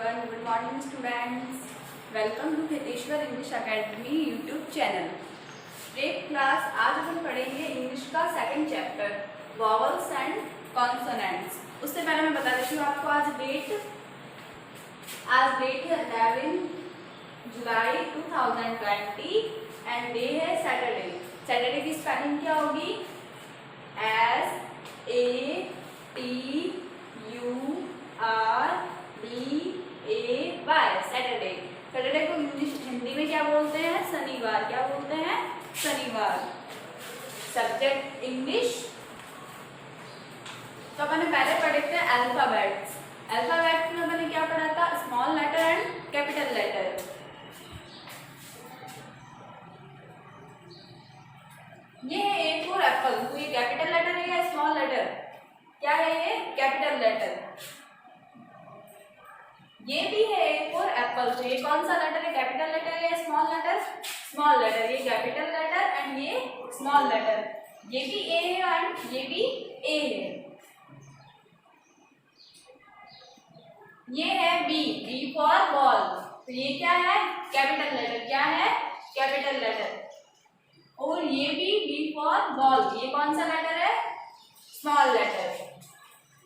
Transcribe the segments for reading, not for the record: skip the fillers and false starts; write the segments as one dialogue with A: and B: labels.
A: everyone. Good morning students. Welcome to Kheteshwar English Academy YouTube channel. Break class आज हम पढ़ेंगे English का second chapter vowels and consonants. उससे पहले मैं बता देती हूँ आपको आज डेट है 11 जुलाई 2020 एंड डे है सैटरडे। सैटरडे की स्पेलिंग क्या होगी? SATURDAY। सैटरडे। सैटरडे को इंग्लिश हिंदी में क्या बोलते हैं? शनिवार। क्या बोलते हैं? शनिवार। Subject English. तो अपने पहले पढ़े थे अल्फाबेट्स। अल्फाबेट्स में मैंने क्या पढ़ा था? Small letter and capital letter. ये है ए फॉर एप्पल। तो ये कैपिटल लेटर है या स्मॉल लेटर? क्या है ये? Capital letter. ये भी है ए फॉर एप्पल। तो ये कौन सा लेटर है? कैपिटल लेटर या स्मॉल लेटर? Small letter. ये कैपिटल लेटर एंड ये स्मॉल लेटर। ये भी ए है एंड ये भी ए है। ये है बी। B for ball. तो ये क्या है? Capital letter. क्या है? Capital letter. और ये भी बी फॉर बॉल। ये कौन सा लेटर है? Small letter.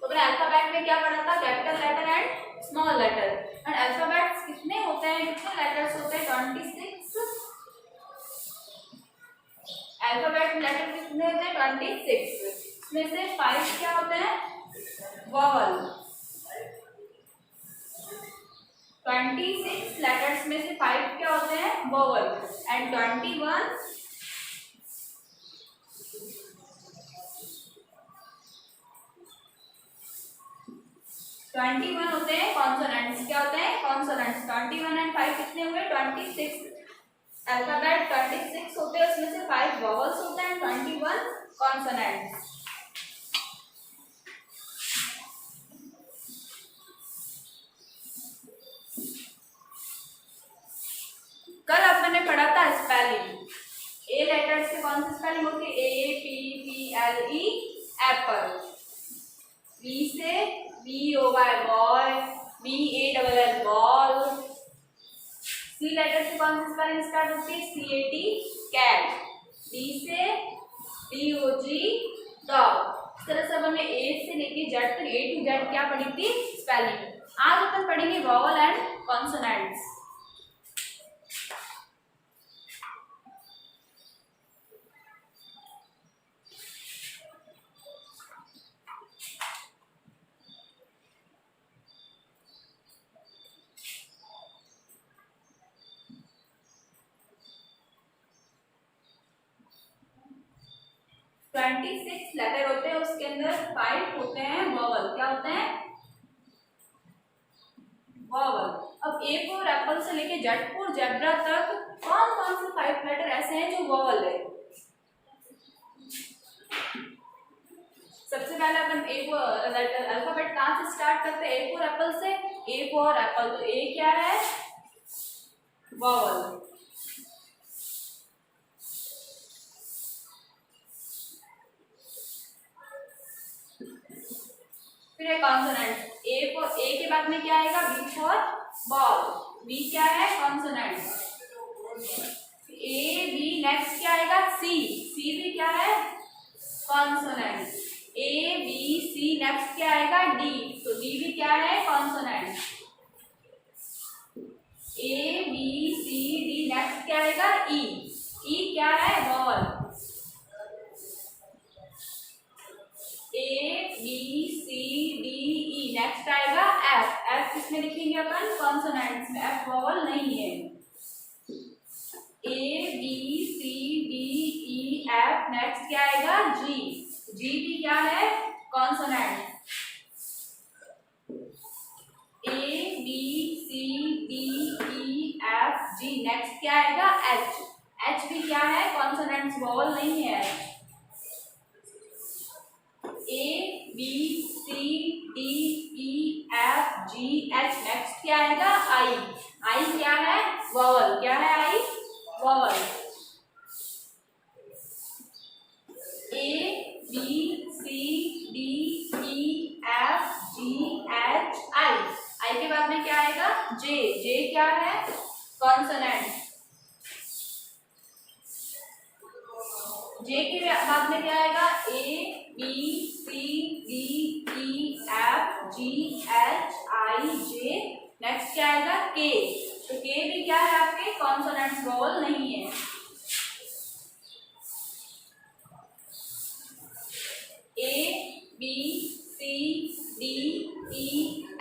A: तो अपने अल्फाबेट में क्या पढ़ा था? Capital letter and small letter. And alphabets कितने होते हैं? कितने लेटर्स होते हैं? 26। अल्फाबेट लेटर कितने होते हैं? 26। इसमें से 5 क्या होते हैं? वॉवल। 26 लेटर्स में से 5 क्या होते हैं? वॉवल। एंड 21 होते हैं कॉन्सोनेंट्स। क्या होते हैं? कॉन्सोनेंट्स। 21 एंड 5 कितने हुए? 26। अल्फाबेट 26 होते हैं, उसमें से 5 वॉवल्स होते हैं, 21 कॉन्सोनेंट्स। कल अपन ने पढ़ा था स्पेलिंग। ए लेटर से कौन सी स्पेलिंग होती है? APPLE apple. बी से BOY boy. BALL ball. C letter से कौन सी स्पेलिंग स्टार्ट होती है? CAT cat. डी से DOG डॉग। इस तरह से हमने ए से लेके जेड तक A to Z क्या पढ़ी थी? स्पेलिंग। आज अपन पढ़ेंगे vowel and consonants. Twenty 26 letter होते हैं, उसके अंदर 5 होते हैं वॉवल। क्या होते हैं? वॉवल। अब ए फॉर एप्पल से लेके जेड फॉर जेब्रा तक कौन कौन से 5 लेटर ऐसे हैं जो वॉवल है? सबसे पहले अपन ए फॉर अल्फाबेट कहां से स्टार्ट करते हैं? ए फॉर एप्पल से। ए फॉर एप्पल। तो ए क्या है? वॉवल। फिर है कॉन्सोनेंट। ए के बाद में क्या आएगा? B for ball. बी क्या है? कॉन्सोनेंट। ए बी नेक्स्ट क्या आएगा? सी। सी भी क्या है? Consonant. A B C next क्या आएगा? डी। तो डी भी क्या है? Consonant. A B C D next क्या आएगा? ई। ई क्या है? Vowel. A B C D E next आएगा एफ। एफ किसमें लिखेंगे अपन? कॉन्सोनेंट्स में। एफ वॉवल नहीं है। A B C D E F next क्या आएगा? जी। जी भी क्या है? Consonant. A B C D E F ji next क्या आएगा? एच। एच भी क्या है? कॉन्सोनेंट्स। वॉवल नहीं है। A B C D E F G H next क्या आएगा? आई। आई क्या है? वॉवल। क्या है I? Vowel. A B C D E F G H I. I के बाद में क्या आएगा? कॉन्सोनेंट। जे के बाद में क्या आएगा? A B C D E F G H I J. Next क्या आएगा? के। तो के भी क्या है आपके? कॉन्सोनेंट्स, वोवेल नहीं है। A B C D E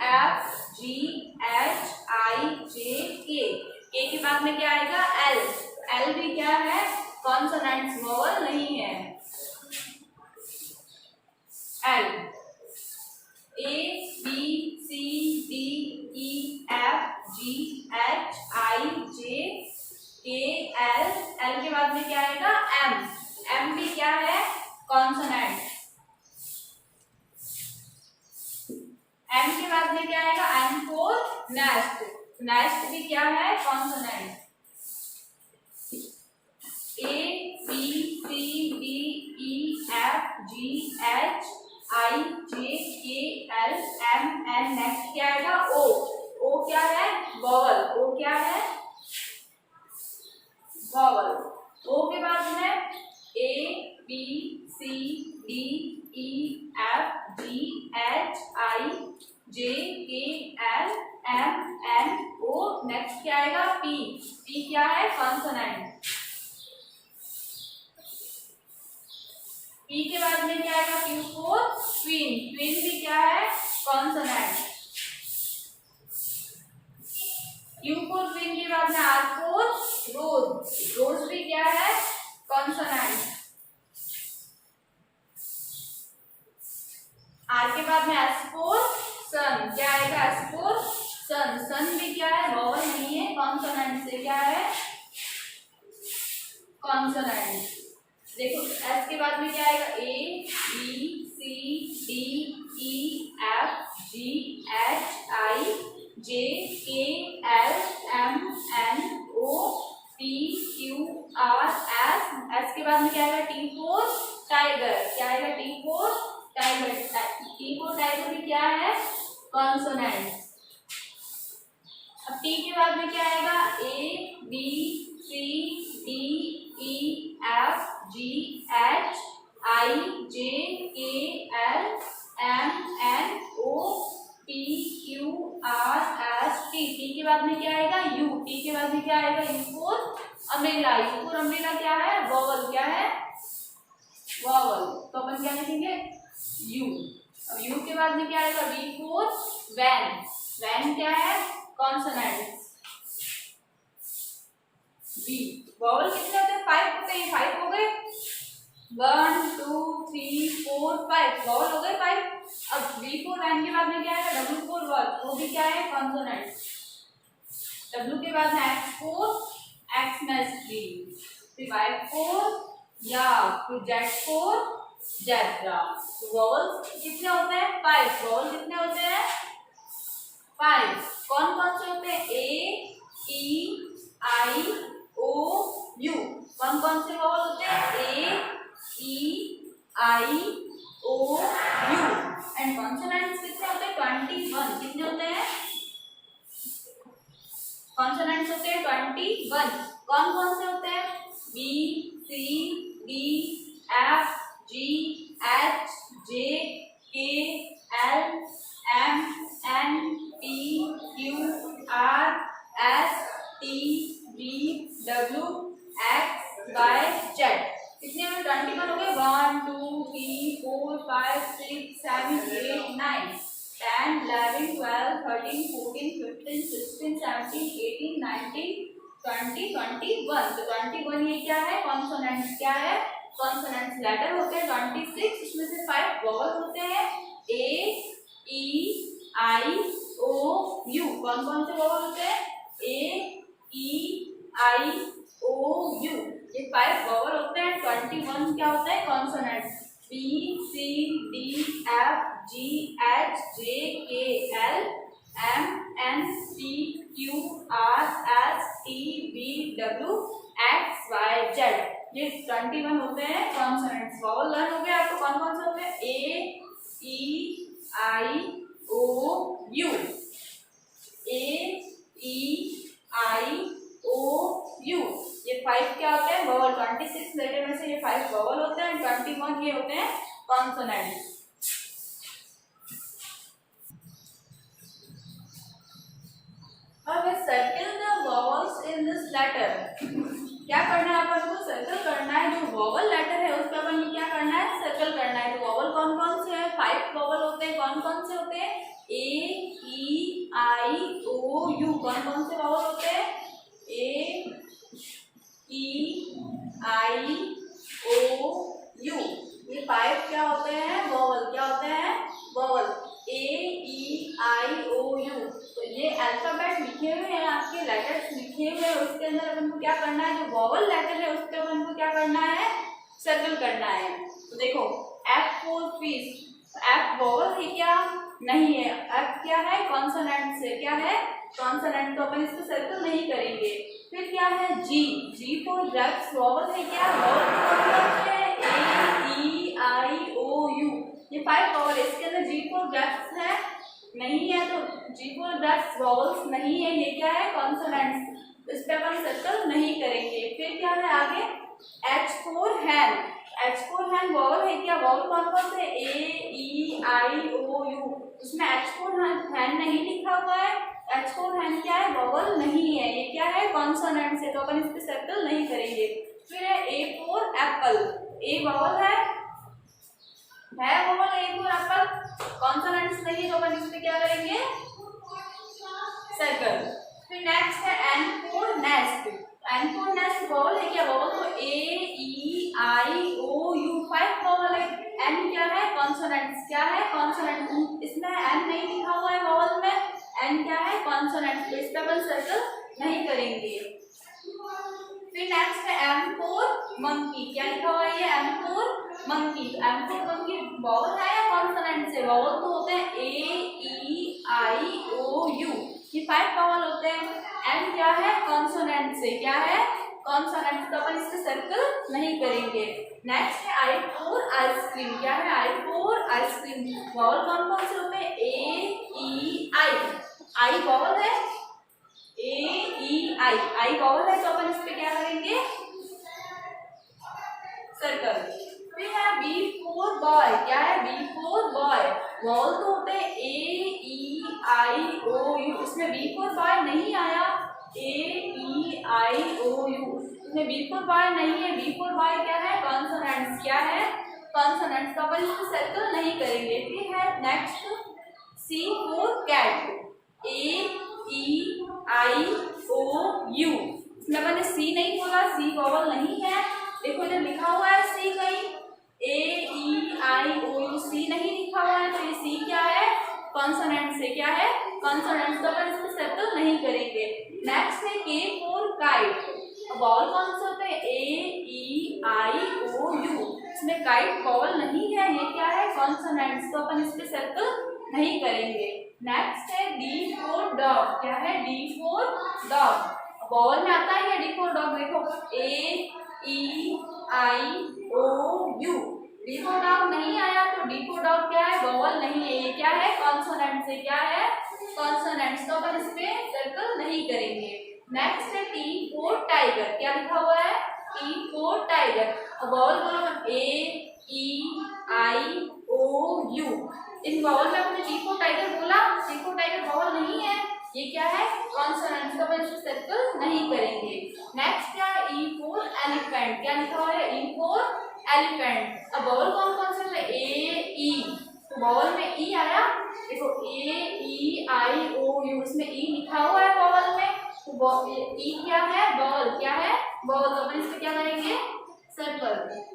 A: F G H I J K के बाद में क्या आएगा? एल। एल भी क्या है? कॉन्सोनेंट्स, वोवेल नहीं है। L. A B C D E F G H I J K L. L के बाद में क्या आएगा? एम। एम भी क्या है? कॉन्सोनेंट। एम के बाद में क्या आएगा? M for nest. नेस्ट भी क्या है? Consonant. A B C D E F G H I J K L M N. Next क्या आएगा? ओ। ओ क्या है? वोवेल। ओ क्या है? वोवेल। ओ के बाद में A B C D E F G H I J K L M N O. Next क्या आएगा? पी। पी क्या है? कॉन्सोनेंट। पी के बाद में क्या आएगा? Q for queen. क्वीन भी क्या है? कॉन्सोनेंट। क्यू फॉर क्वीन के बाद में आर फॉर रोज। रोज भी क्या है? कॉन्सोनेंट। आर के बाद में एस फॉर सन। क्या आएगा? एस फॉर सन। सन भी क्या है? वोवेल नहीं है, कॉन्सोनेंट से क्या है? कॉन्सोनेंट। देखो एस के बाद में क्या आएगा? A B C D E F G H I J K L M N O P Q R S. S के बाद में क्या आएगा? T for tiger. क्या आएगा? T for tiger. T for tiger भी क्या है? कॉन्सोनेंट। अब टी के बाद में क्या आएगा? A B C D E F G H I J K L M N O P Q R S T. T के बाद में क्या आएगा? यू। टी के बाद में क्या आएगा? You for umbrella. You for umbrella क्या है? वोवेल। क्या है? वोवेल। तो अपन क्या लिखेंगे? यू। अब यू के बाद में क्या आएगा? We for van. वैन क्या है? कॉन्सोनेंट। वी। वोवेल कितने होते हैं? 5 होते हैं। 5 हो गए। 1 2 3 4 5 वोवेल हो गए 5। अब वी फॉर वैन के बाद में क्या आएगा? W for word. वो भी क्या है? कॉन्सोनेंट। डब्ल्यू के बाद में एक्स फॉर एक्सनेस ट्री। फिर वाई फॉर याक। फिर जेड फॉर जेब्रा। तो वोवेल्स कितने होते हैं? 5। वोवेल कितने होते हैं? 5। कौन कौन से होते हैं? A E I O U. कौन कौन से वोवेल होते हैं? A E I O you. And consonants कितने होते हैं? 21। कितने होते हैं? कॉन्सोनेंट्स होते हैं 21। कौन कौन से होते हैं? B C D F G H J K L M N P Q R S T V W X Y Z. कितने में? 21 हो गए। 1 2 3 4 5 6 7 8 9 10 11 12 13 14 15 16 17 18 19 20 21। तो 21 ये क्या है? कॉन्सोनेंट्स। क्या है? कॉन्सोनेंट्स लेटर होते हैं 26। इसमें से 5 वोवेल होते हैं। A E I O U. कौन कौन से वोवेल होते हैं? A E I O U. ये 5 वोवेल होते हैं। 21 क्या होता है? Consonant. B C D F G H J K L M N P Q R S T V W X Y Z. ये 21 होते हैं कॉन्सोनेंट्स। वोवेल लर्न हो गए आपको। कौन कौन से होते हैं? A E I O you. A E आई ये होते हैं कॉन्सोनेंट। अब circle the vowels in this letter, क्या करना है अपन को, सर्कल करना है। जो वॉवल लेटर है उसका अपन को क्या करना है, सर्कल करना है। तो वॉवल कौन कौन से हैं, 5 वॉवल होते हैं। कौन कौन से होते हैं, A E I O U. कौन कौन से वॉवल होते हैं, A E I O U. ये 5 क्या होते हैं, वॉवल। क्या होते हैं, vowel. A E I O U. तो ये अल्फाबेट लिखे हुए हैं, आपके लेटर्स लिखे हुए हैं, उसके अंदर अपन को क्या करना है, जो वॉवल लेटर है उसके अपन को क्या करना है, सर्कल करना है। तो देखो F for fish, F vowel है क्या, नहीं है। एफ क्या है, कॉन्सोनेंट से, क्या है, कॉन्सोनेंट, तो अपन इसको सर्कल नहीं करेंगे। फिर क्या है, जी, जी फॉर ग्रेप्स, वॉवल है क्या, वॉवल है ए ई आई ओ यू। ये 5 वॉवल, इसके अंदर जी फॉर ग्रेप्स है, नहीं है, तो जी फॉर ग्रेप्स वॉवल्स नहीं है, ये क्या है, कॉन्सोनेंट्स, इस पे अपन सर्कल नहीं करेंगे। फिर क्या है आगे, H for hand, H for hand vowel है क्या, वॉवल कौन कौन से, ए ई आई ओ यू। उसमें एच फॉर हैंड नहीं लिखा हुआ है, एच फॉर हैंड क्या है, वॉवल नहीं है, ये क्या है, कॉन्सोनेंट से, तो अपन इस पे सर्कल नहीं करेंगे। फिर है A for apple, A vowel है vowel, A for apple, consonants नहीं है, तो अपन इस पे क्या करेंगे, सर्कल। फिर नेक्स्ट है N for nest, N for nest vowel है क्या, वॉवल तो A E I O U, 5 vowel है। एन क्या है, कॉन्सोनेंट्स, क्या है, कॉन्सोनेंट, इसमें एन नहीं लिखा हुआ है वॉवल में, एन क्या है, कॉन्सोनेंट, तो इस पे अपन सर्कल नहीं करेंगे। फिर नेक्स्ट है एम फॉर मंकी, क्या लिखा हुआ है, ये M for monkey. M for monkey vowel है या कॉन्सोनेंट से, वॉवल तो होते हैं A E I O U, ये 5 वॉवल होते हैं। एम क्या है, कॉन्सोनेंट से, क्या है, कॉन्सोनेंट, तो अपन इससे सर्कल नहीं करेंगे। नेक्स्ट है आई फॉर आइसक्रीम, क्या है, आई फॉर आइसक्रीम, वॉवल कौन कौन से होते हैं, A E I, I vowel है, ए ई आई वॉवल है, तो अपन इस पे क्या करेंगे, सर्कल। फिर है बी फॉर बॉय, क्या है, बी फॉर बॉय, वॉवल तो होते हैं A E I O U, इसमें बी फॉर बॉय नहीं आया, ए ई आई ओ यू, इसमें बी फॉर बॉय नहीं है, बी फॉर बॉय क्या है, कॉन्सोनेंट्स, क्या है, कॉन्सोनेंट्स, तो अपन इसको सर्कल नहीं करेंगे। फिर है next C for cat, A E I O U, इसमें मैंने सी नहीं बोला, सी वॉवल नहीं है, देखो इधर लिखा हुआ है सी कहीं, ए ई आई ओ यू, सी नहीं लिखा हुआ है, तो ये सी क्या है, कॉन्सोनेंट से, क्या है, कॉन्सोनेंट, तो अपन इसको सर्कल नहीं करेंगे। नेक्स्ट है के फॉर काइट, वॉवल कौन से होते हैं, A E I O U, इसमें काइट वॉवल नहीं है, ये क्या है, कॉन्सोनेंट्स, तो अपन इस पे सर्कल नहीं करेंगे। नेक्स्ट है डी फॉर डॉग, क्या है, डी फॉर डॉग, वॉवल में आता है डी फॉर डॉग, देखो ए E I O you, D for dog नहीं आया, तो डी फॉर डॉग क्या है, वॉवल नहीं है, ये क्या है, कॉन्सोनेंट से, क्या है, कॉन्सोनेंट्स, तो अपन इस पे सर्कल नहीं करेंगे। नेक्स्ट है टी फॉर टाइगर, क्या लिखा हुआ है, टी फॉर टाइगर, वॉवल बोलो ए E I O you, in vowel में हमने टी फॉर टाइगर बोला, टी फॉर टाइगर वॉवल नहीं है, ये क्या है, कॉन्सोनेंट, तो अपन इसको सर्कल नहीं करेंगे। नेक्स्ट क्या है, ई फॉर एलिफेंट, क्या लिखा हुआ है, ई फॉर एलिफेंट, अब वॉवल कौन कौन से होते हैं, ए ई, तो वॉवल में ई आया, देखो ए ई आई ओ यू, इसमें ई लिखा हुआ है वॉवल में, तो ई क्या है, वॉवल, क्या है, वॉवल, तो अपन इसको क्या करेंगे, सर्कल।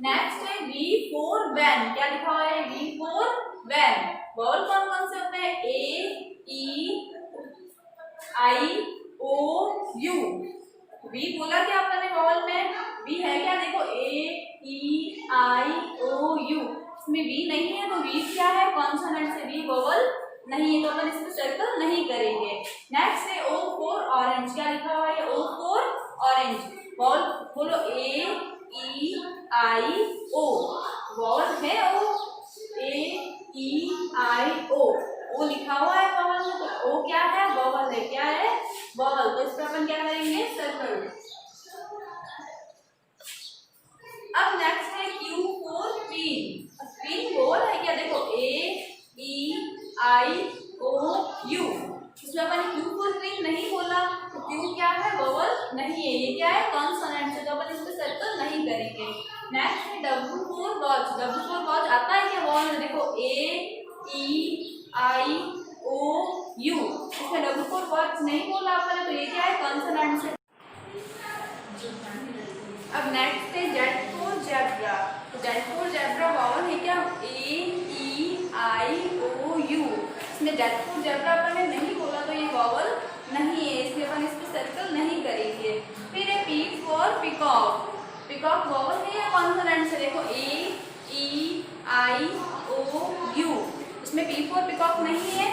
A: नेक्स्ट है वी फॉर वैन, क्या लिखा हुआ है, वी फॉर वैन, वॉवल कौन कौन से होते हैं, A E I O you, we बोला क्या आपने वॉवल में, वी है क्या, देखो ए ई आई ओ यू, इसमें वी नहीं है, तो वी क्या है, कॉन्सोनेंट से, वी वॉवल नहीं है, तो अपन इसको सर्कल नहीं करेंगे। नेक्स्ट है ओ फॉर ऑरेंज, क्या लिखा हुआ है, ओ फॉर ऑरेंज, वॉवल बोलो ए ई आई ओ, वॉवल है ओ, ए ई आई ओ लिखा हुआ है वॉवल में, तो ओ क्या है, वॉवल है, क्या है, वॉवल, तो इस पर अपन क्या करेंगे, सर्कल। अब नेक्स्ट है क्वीन। क्वीन बोल है क्या, देखो A E I O U, इसमें अपन क्यू फॉर क्वीन नहीं बोला, तो क्यू क्या है, वोवल नहीं है, ये क्या है, कॉन्सोनेंट है, तो अपन इस पे सर्कल नहीं करेंगे। नेक्स्ट है W for watch. W for watch आता है क्या, वॉच, देखो A E I O U, इसमें W फॉर वॉच नहीं बोला अपन, तो ये क्या है, कॉन्सोनेंट है। अब नेक्स्ट है Z फॉर ज़ेब्रा। तो Z फॉर ज़ेब्रा वॉवल है क्या, A E I O U, इसमें Z फॉर ज़ेब्रा अपन ने नहीं बोला, तो ये वॉवल नहीं है, इसलिए अपन इस पे सर्कल नहीं करेंगे। फिर है P for peacock. Peacock vowel है या कॉन्सोनेंट है, देखो A E I O U, इसमें P फॉर पीकॉक नहीं है,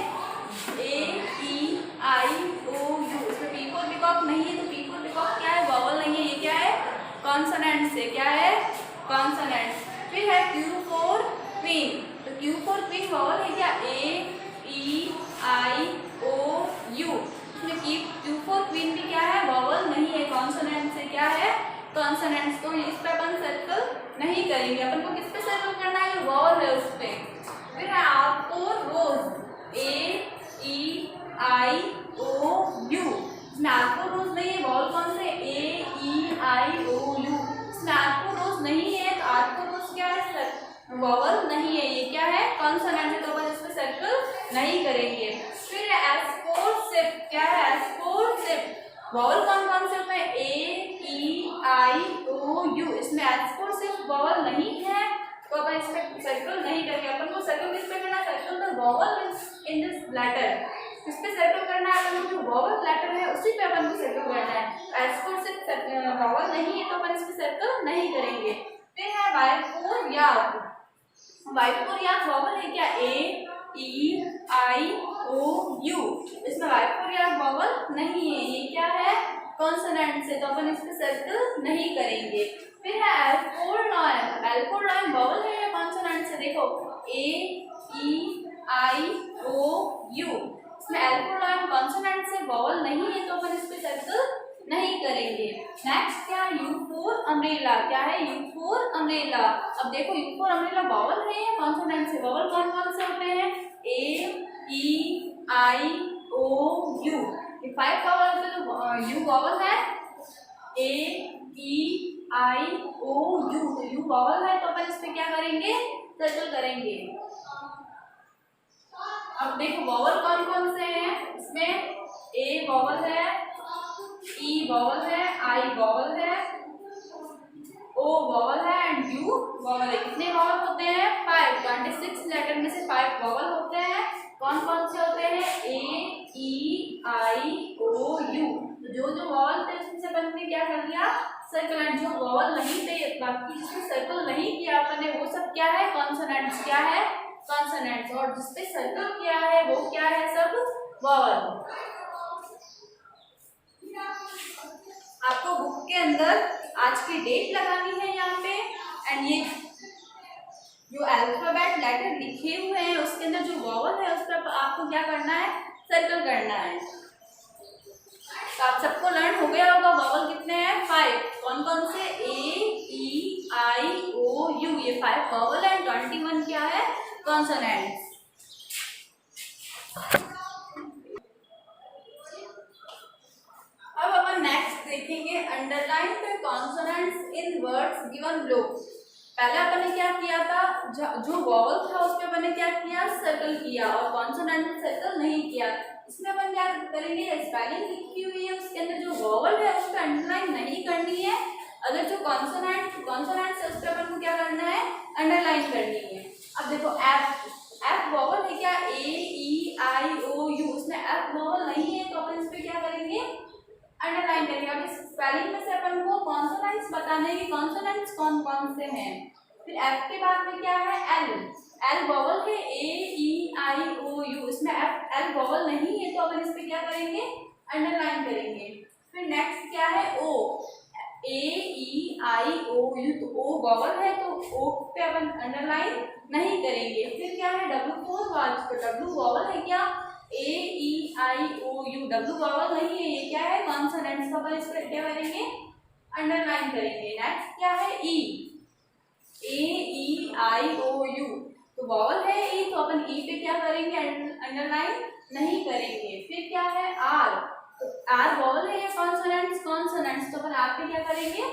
A: A E I O U, इसमें P फॉर पीकॉक नहीं है, तो P फॉर पीकॉक क्या है, वॉवल नहीं है, ये क्या है, कॉन्सोनेंट से, क्या है, कॉन्सोनेंट। फिर है Q फॉर क्वीन। तो Q फॉर क्वीन वॉवल है क्या, A E I O U, इसमें Q फॉर क्वीन भी क्या है, वॉवल नहीं है, कॉन्सोनेंट से, क्या है, कॉन्सोनेंट्स, तो इस पे अपन सर्कल नहीं करेंगे। अपन को किस पे सर्कल करना है, वॉवल है उस पे। फिर है R for rose. A E I O U, इसमें R फॉर रोज नहीं है, वॉवल कौन से, A E I O U, इसमें R फॉर रोज नहीं है, तो R फॉर रोज क्या है, वॉवल नहीं है, ये क्या है, कॉन्सोनेंट है, तो अपन इस पे सर्कल नहीं करेंगे। फिर है S फॉर शिप। क्या है, S फॉर शिप, वॉवल कौन कौन से होते हैं, A E I O U, इसमें S फॉर शिप वॉवल नहीं है, तो अपन इस पे सर्कल नहीं करेंगे। अपन को सर्कल किस पे करना है, circle the vowel in this letter, किस पे सर्कल करना है, अपन को जो वॉवल लेटर है उसी पे अपन को सर्कल करना है। S फॉर शिप वॉवल नहीं है, तो अपन इस पे सर्कल नहीं करेंगे। फिर है Y for yak. Y for yak vowel है क्या, A E I O U, इसमें Y फॉर याक वॉवल नहीं है, ये क्या है, कॉन्सोनेंट से, तो अपन इस पे सर्कल नहीं करेंगे। फिर है L for lion. L for lion vowel है या कॉन्सोनेंट से, देखो A E I O U, इसमें L फॉर लॉयन कॉन्सोनेंट से, वॉवल नहीं है, तो अपन इस पे सर्कल नहीं करेंगे। नेक्स्ट क्या है, U फॉर अम्ब्रेला। क्या है, U फॉर अम्ब्रेला। अब देखो U फॉर अम्ब्रेला वॉवल है या कॉन्सोनेंट से, वॉवल कौन कौन से होते हैं, A E I O U, ये 5 वॉवल से जो U वॉवल है, A E I O U, तो U वॉवल है, तो अपन इस पे क्या करेंगे, सर्कल करेंगे। अब देखो वॉवल कौन कौन से हैं, इसमें A वॉवल है, E वॉवल है, I वॉवल है, O वॉवल है एंड U वॉवल है। कितने वॉवल होते हैं, 5। 26 लेटर में से 5 वॉवल होते हैं। कौन कौन से होते हैं, A E I O U, जो जो वॉवल थे उसमें से अपन ने क्या कर दिया, सर्कल, एंड जो वॉवल नहीं थे, बाकी जिसमें सर्कल नहीं किया अपन ने, वो सब क्या है, कॉन्सोनेंट्स, क्या है, कॉन्सोनेंट्स, और जिसपे सर्कल किया है वो क्या है, सब वॉवल। आपको बुक के अंदर आज की डेट लगानी है यहाँ पे, एंड ये जो अल्फाबेट लेटर लिखे हुए हैं उसके अंदर जो वॉवल है उस पर आपको क्या करना है, सर्कल करना है। तो आप सबको लर्न हो गया होगा वॉवल कितने हैं, 5। कौन कौन से, A E I O U, ये 5 वॉवल है, 21 क्या है, कॉन्सोनेंट्स। अब अपन नेक्स्ट देखेंगे, underline the consonants in words given below. पहले अपन ने क्या किया था, जो वॉवल था उस पे अपन ने क्या किया, सर्कल किया, और कॉन्सोनेंट में सर्कल नहीं किया। इसमें अपन क्या करेंगे, स्पेलिंग लिखी हुई है उसके अंदर जो वॉवल है उस पर अंडरलाइन नहीं करनी है। अगर जो कॉन्सोनेंट है उस पर अपन को क्या करना है, अंडरलाइन करनी है। अब देखो एफ वॉवल है क्या, A E I O U, उसमें एफ वॉवल नहीं है, तो अपन इस पे क्या करेंगे, अंडरलाइन करेंगे। अब इस स्पेलिंग में से अपन को कॉन्सोनेंट्स बताने हैं कि कॉन्सोनेंट्स कौन कौन से हैं। फिर एफ के बाद में क्या है, एल वॉवल है, A E I O U, इसमें एल वॉवल नहीं है, तो अपन इस पे क्या करेंगे, अंडरलाइन करेंगे। फिर नेक्स्ट क्या है, O, A E I O U, तो O वॉवल है, तो O पे अपन अंडरलाइन नहीं करेंगे। फिर क्या है, W फॉर वॉच, तो W वॉवल है क्या, A E I O U, W vowel नहीं है, ये क्या है, कॉन्सोनेंट्स, का अपन इस पर क्या करेंगे, अंडरलाइन करेंगे। नेक्स्ट क्या है, E A E I O U, तो वॉवल है ई, तो अपन ई पे क्या करेंगे, अंडरलाइन नहीं करेंगे। फिर क्या है आर, तो आर वॉवल है या कॉन्सोनेंट्स, कॉन्सोनेंट्स, तो अपन आप पे क्या करेंगे,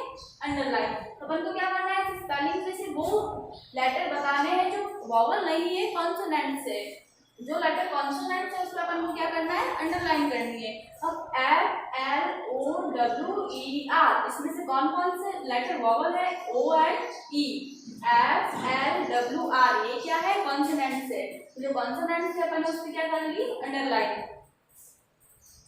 A: अंडरलाइन। तो अपन को क्या करना है, स्पेलिंग में से वो लेटर बताने हैं जो वॉवल नहीं है, कॉन्सोनेंट्स है। जो लेटर कॉन्सोनेंट्स है उसको अपन को क्या करना है, अंडरलाइन करनी है। अब F L O W E R, इसमें से कौन कौन से लेटर वॉवल है, O and E. F L W R ये क्या है, कॉन्सोनेंट्स है। तो जो कॉन्सोनेंट्स है अपन उसकी क्या कर ली, अंडरलाइन।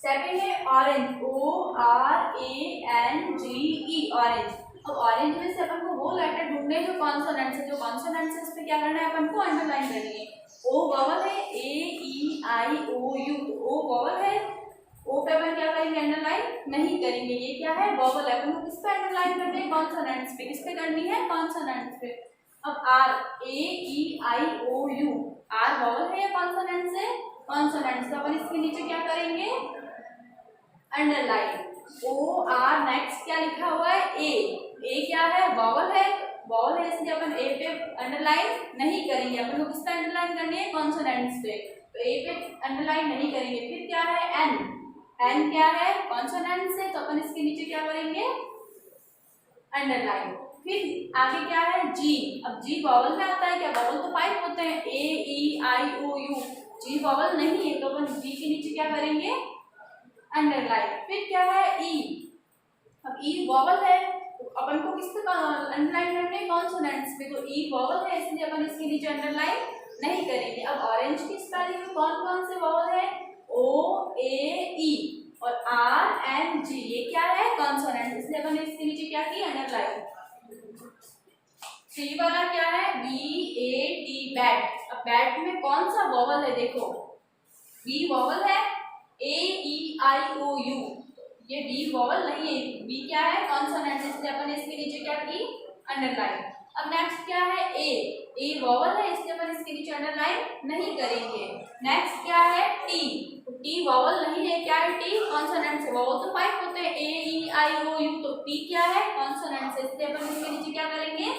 A: सेकंड है orange, O R A N G E, orange. अब ऑरेंज में से अपन को वो लेटर ढूंढने जो कॉन्सोनेंट्स है, जो कॉन्सोनेंट्स है उस पे क्या करना है, अपन को अंडरलाइन करनी है। ओ वॉवल है, ए ई आई ओ यू, तो ओ वॉवल है, ओ पे अपन क्या करेंगे, अंडरलाइन नहीं करेंगे। ये क्या है, वॉवल है, अपन को किस पे अंडरलाइन करनी है, कॉन्सोनेंट्स पे। किस पे करनी है, कॉन्सोनेंट्स पे। अब R, A E I O U, R vowel है या कॉन्सोनेंट्स है, कॉन्सोनेंट्स, तो अपन इसके नीचे क्या करेंगे, अंडरलाइन। ओ आर, नेक्स्ट क्या लिखा हुआ है, ए क्या है, वॉवल है, वॉवल है इसलिए अपन ए पे अंडरलाइन नहीं करेंगे। अपन को किस पे अंडरलाइन करनी है, कॉन्सोनेंट्स पे, तो ए पे अंडरलाइन नहीं करेंगे। फिर क्या है एन, एन क्या है, कॉन्सोनेंट्स है, तो अपन इसके नीचे क्या करेंगे, अंडरलाइन। फिर आगे क्या है जी, अब जी वॉवल में आता है क्या, वॉवल तो 5 होते हैं, A E I O you, ji vowel नहीं है, तो अपन जी के नीचे क्या करेंगे, अंडरलाइन। फिर क्या है ई, अब ई वॉवल है, तो अपन को किस पे अंडरलाइन करनी है, कॉन्सोनेंट्स पे, तो ई वॉवल है इसलिए अपन इसके नीचे अंडरलाइन नहीं करेंगे। अब ऑरेंज की स्पेलिंग में कौन कौन से वॉवल है, ओ ए ई और आर एन जी, ये क्या है, कॉन्सोनेंट, इसलिए अपन इसके नीचे क्या की, अंडरलाइन। सी वाला क्या है, बी ए टी, बैट। अब बैट में कौन सा वॉवल है, देखो बी वॉवल है, ए ई आई ओ यू, ये बी वॉवल नहीं है, बी क्या है, कॉन्सोनेंट, इसलिए अपन इसके नीचे क्या की, अंडरलाइन। अब नेक्स्ट क्या है ए वॉवल है इसलिए अपन इसके नीचे अंडरलाइन नहीं करेंगे। नेक्स्ट क्या है टी, तो टी वॉवल नहीं है, क्या है टी, कॉन्सोनेंट से, वॉवल तो 5 होते हैं, A E I O U, तो टी क्या है, कॉन्सोनेंट से, इसलिए अपन इसके नीचे क्या करेंगे,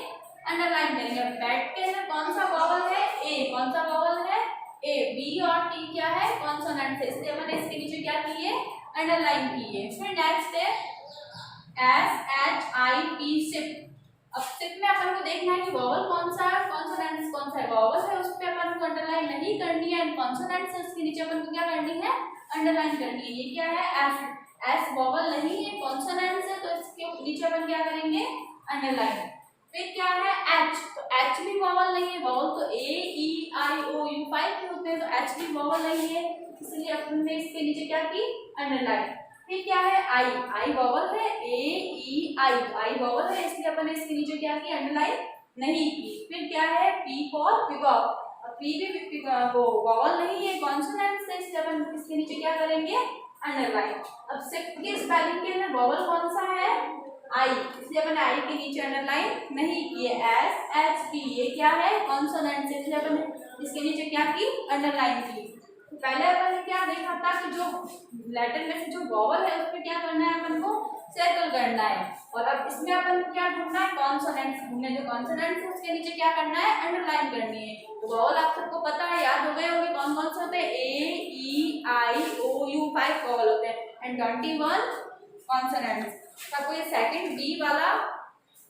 A: अंडरलाइन करेंगे। अब बैट के अंदर कौन सा वॉवल है, ए, कौन सा वॉवल है, ए, बी और टी क्या है, कॉन्सोनेंट से, इसलिए अपन इसके नीचे क्या किए, अंडरलाइन किए। फिर नेक्स्ट है S H I P, ship. अब शिप में अपन को देखना है कि वॉवल कौन सा है, कॉन्सोनेंट्स कौन सा है, वॉवल है उस पे अपन को अंडरलाइन नहीं करनी है, एंड कॉन्सोनेंट्स है उसके नीचे अपन को क्या करनी है, अंडरलाइन करनी है। ये क्या है एस, एस वॉवल नहीं है, कॉन्सोनेंट्स है, तो इसके नीचे अपन क्या करेंगे, अंडरलाइन। फिर क्या है एच, तो एच भी वॉवल नहीं है, वॉवल तो A E I O U 5 के होते हैं, तो एच भी वॉवल नहीं है, इसलिए अपन ने इसके नीचे क्या की, अंडरलाइन। फिर क्या है आई वॉवल है, ए ई आई वॉवल है, इसलिए अपन ने इसके नीचे क्या की, अंडरलाइन नहीं की। फिर क्या है पी फॉर पिकॉक, पी भी वो वॉवल नहीं है, कॉन्सोनेंट है, इसलिए अपन इसके नीचे क्या करेंगे, अंडरलाइन। अब सिप की स्पेलिंग के अंदर वॉवल कौन सा है, आई, इसलिए अपन आई के नीचे अंडरलाइन नहीं किए। एस एच पी, ये क्या है, कॉन्सोनेंट से, इसलिए अपन इसके नीचे क्या की, अंडरलाइन की। तो पहले अपन ने क्या देखा था कि जो लेटर में से जो वॉवल है उस पर क्या करना है, अपन को सर्कल करना है, और अब इसमें अपन को क्या ढूंढना है, कॉन्सोनेंट्स ढूंढने, जो कॉन्सोनेंट्स है उसके नीचे क्या करना है, अंडरलाइन करनी है। तो वॉवल आप सबको पता है, याद हो गए होंगे कौन कौन से होते हैं, A E I O U 5 vowel होते हैं एंड 21 कॉन्सोनेंट्स। सबको ये सेकंड बी वाला,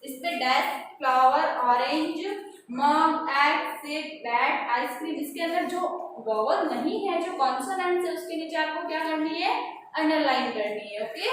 A: इस पे डैश, फ्लावर, ऑरेंज, मग, एग, सेब, बैट, आइसक्रीम, इसके अंदर जो वॉवल नहीं है, जो कॉन्सोनेंट्स है उसके नीचे आपको क्या करनी है, अंडरलाइन करनी है। ओके।